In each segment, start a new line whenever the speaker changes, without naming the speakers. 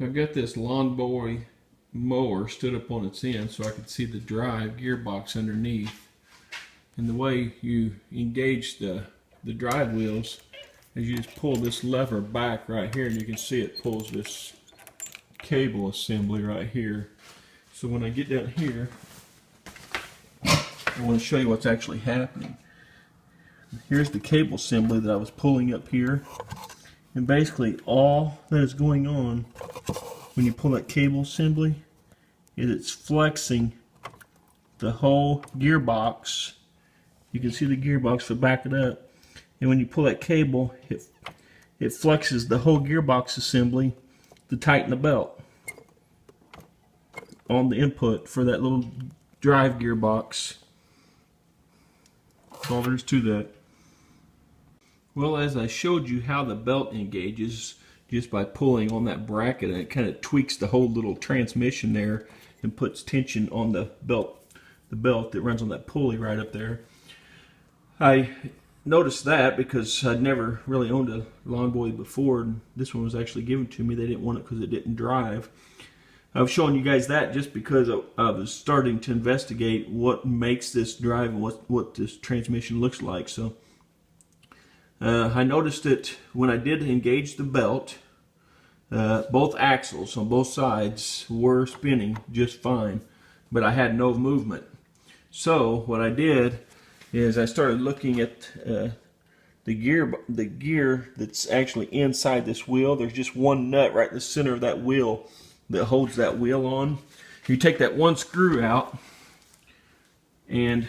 I've got this lawnmower mower stood up on its end so I could see the drive gearbox underneath. And the way you engage the drive wheels is you just pull this lever back right here, and you can see it pulls this cable assembly right here. So when I get down here, I want to show you what's actually happening. Here's the cable assembly that I was pulling up here. And basically all that is going on when you pull that cable assembly is it's flexing the whole gearbox. You can see the gearbox, so back it up. And when you pull that cable, it flexes the whole gearbox assembly to tighten the belt on the input for that little drive gearbox. That's all there is to that. Well, as I showed you how the belt engages just by pulling on that bracket, and it kind of tweaks the whole little transmission there and puts tension on the belt that runs on that pulley right up there. I noticed that because I'd never really owned a lawnmower before, and this one was actually given to me. They didn't want it because it didn't drive. I was showing you guys that just because I was starting to investigate what makes this drive and what this transmission looks like. So I noticed that when I did engage the belt, both axles on both sides were spinning just fine, but I had no movement. So what I did is I started looking at the gear that's actually inside this wheel. There's just one nut right in the center of that wheel that holds that wheel on. You take that one screw out and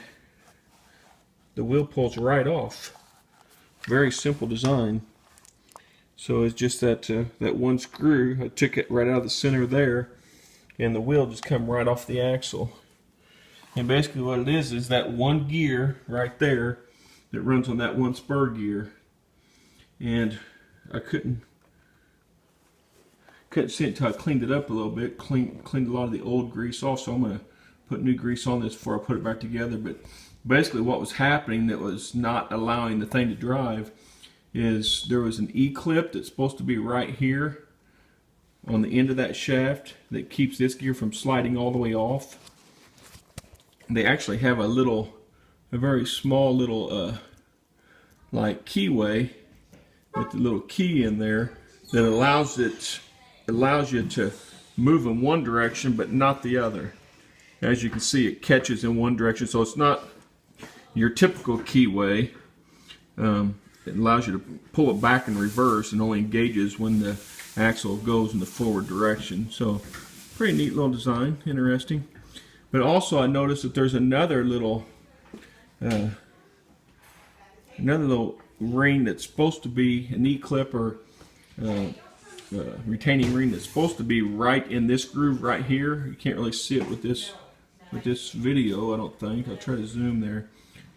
the wheel pulls right off. Very simple design. So it's just that that one screw. I took it right out of the center there, and the wheel just come right off the axle. And basically what it is that one gear right there that runs on that one spur gear. And I couldn't see it until I cleaned it up a little bit, cleaned a lot of the old grease off. So I'm going to put new grease on this before I put it back together. But basically what was happening that was not allowing the thing to drive is there was an E-clip that's supposed to be right here on the end of that shaft that keeps this gear from sliding all the way off. They actually have a very small little like keyway with the little key in there that allows you to move in one direction but not the other. As you can see, it catches in one direction, so it's not your typical keyway. It allows you to pull it back in reverse and only engages when the axle goes in the forward direction. So pretty neat little design, interesting. But also I noticed that there's another little ring that's supposed to be an E-clip or retaining ring that's supposed to be right in this groove right here. You can't really see it with this video, I don't think. I'll try to zoom there.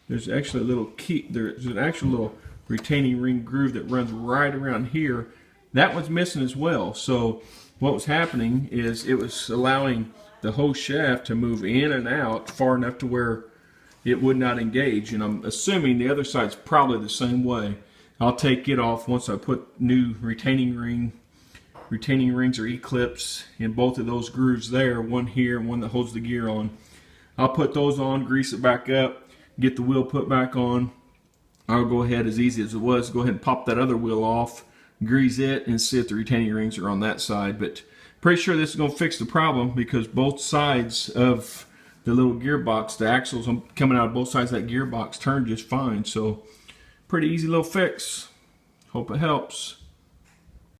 There's actually a little key. There's an actual little retaining ring groove that runs right around here. That one's missing as well. So what was happening is it was allowing the whole shaft to move in and out far enough to where it would not engage. And I'm assuming the other side's probably the same way. I'll take it off once I put new retaining rings or E-clips in both of those grooves there, one here and one that holds the gear on. I'll put those on, grease it back up, get the wheel put back on. I'll go ahead, as easy as it was, go ahead and pop that other wheel off, grease it, and see if the retaining rings are on that side. But pretty sure this is going to fix the problem because both sides of the little gearbox, the axles coming out of both sides of that gearbox turn just fine. So pretty easy little fix. Hope it helps.